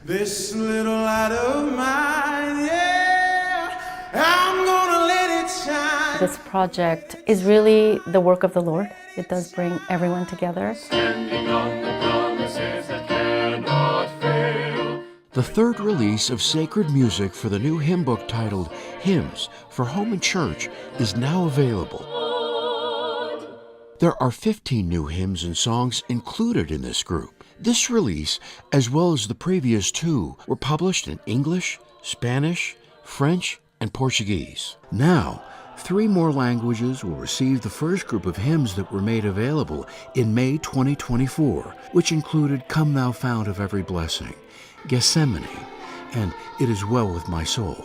This little light of mine, yeah, I'm gonna let it shine. This project is really the work of the Lord. It does bring everyone together. Standing on the promises that cannot fail. The third release of sacred music for the new hymn book titled Hymns for Home and Church is now available. There are 15 new hymns and songs included in this group. This release, as well as the previous two, were published in English, Spanish, French, and Portuguese. Now, 3 more languages will receive the first group of hymns that were made available in May 2024, which included Come Thou Fount of Every Blessing, Gethsemane, and It Is Well With My Soul.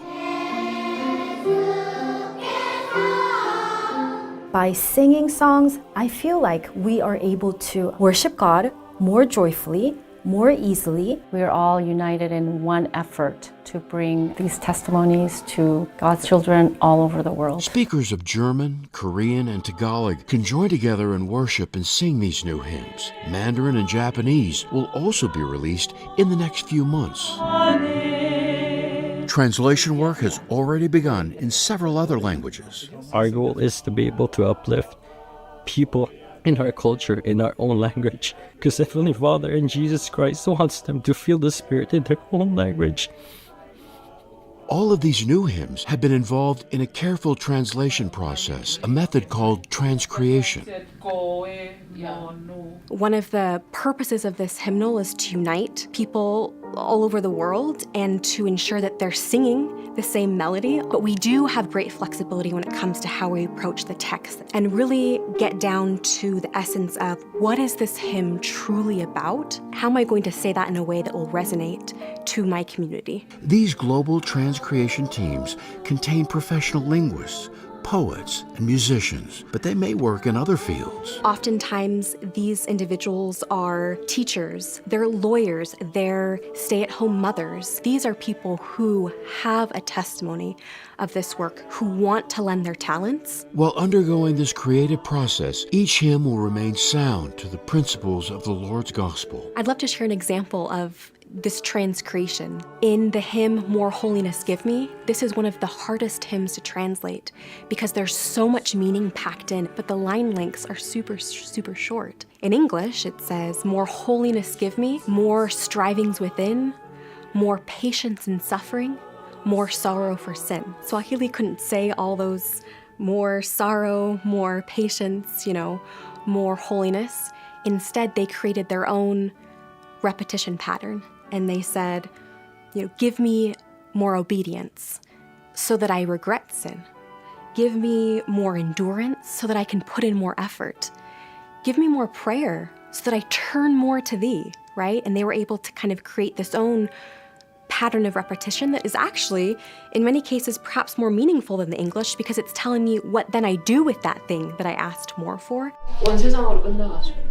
By singing songs, I feel like we are able to worship God more joyfully, more easily. We are all united in one effort to bring these testimonies to God's children all over the world. Speakers of German, Korean, and Tagalog can join together in worship and sing these new hymns. Mandarin and Japanese will also be released in the next few months. Translation work has already begun in several other languages. Our goal is to be able to uplift people in our culture, in our own language, because Heavenly Father and Jesus Christ wants them to feel the Spirit in their own language. All of these new hymns have been involved in a careful translation process, a method called transcreation. One of the purposes of this hymnal is to unite people all over the world and to ensure that they're singing the same melody. But we do have great flexibility when it comes to how we approach the text and really get down to the essence of what is this hymn truly about? How am I going to say that in a way that will resonate to my community? These global transcreation teams contain professional linguists, poets, and musicians, but they may work in other fields. Oftentimes, these individuals are teachers, they're lawyers, they're stay-at-home mothers. These are people who have a testimony of this work, who want to lend their talents. While undergoing this creative process, each hymn will remain sound to the principles of the Lord's gospel. I'd love to share an example of this transcreation. In the hymn, More Holiness Give Me, this is one of the hardest hymns to translate because there's so much meaning packed in, but the line lengths are super short. In English, it says, more holiness give me, more strivings within, more patience in suffering, more sorrow for sin. Swahili couldn't say all those more sorrow, more patience, more holiness. Instead, they created their own repetition pattern. And they said, give me more obedience so that I regret sin. Give me more endurance so that I can put in more effort. Give me more prayer so that I turn more to thee, right? And they were able to kind of create this own pattern of repetition that is actually, in many cases, perhaps more meaningful than the English because it's telling me what then I do with that thing that I asked more for.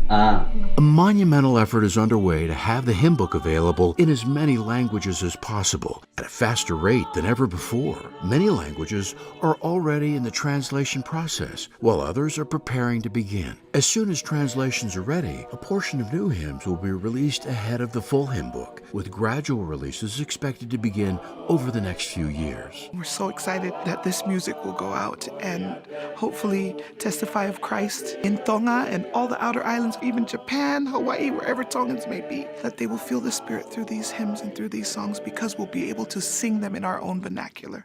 A monumental effort is underway to have the hymn book available in as many languages as possible at a faster rate than ever before. Many languages are already in the translation process, while others are preparing to begin. As soon as translations are ready, a portion of new hymns will be released ahead of the full hymn book, with gradual releases expected to begin over the next few years. We're so excited that this music will go out and hopefully testify of Christ in Tonga and all the outer islands, even Japan, Hawaii, wherever Tongans may be, that they will feel the Spirit through these hymns and through these songs because we'll be able to sing them in our own vernacular.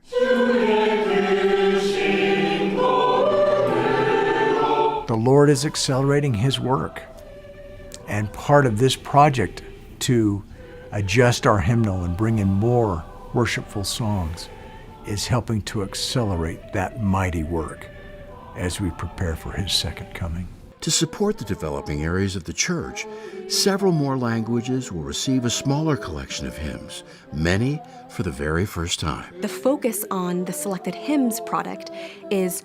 The Lord is accelerating His work, and part of this project to adjust our hymnal and bring in more worshipful songs is helping to accelerate that mighty work as we prepare for His second coming. To support the developing areas of the church, several more languages will receive a smaller collection of hymns, many for the very first time. The focus on the Selected Hymns product is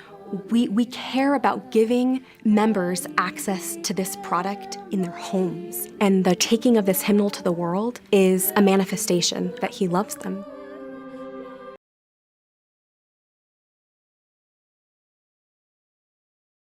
we care about giving members access to this product in their homes. And the taking of this hymnal to the world is a manifestation that He loves them.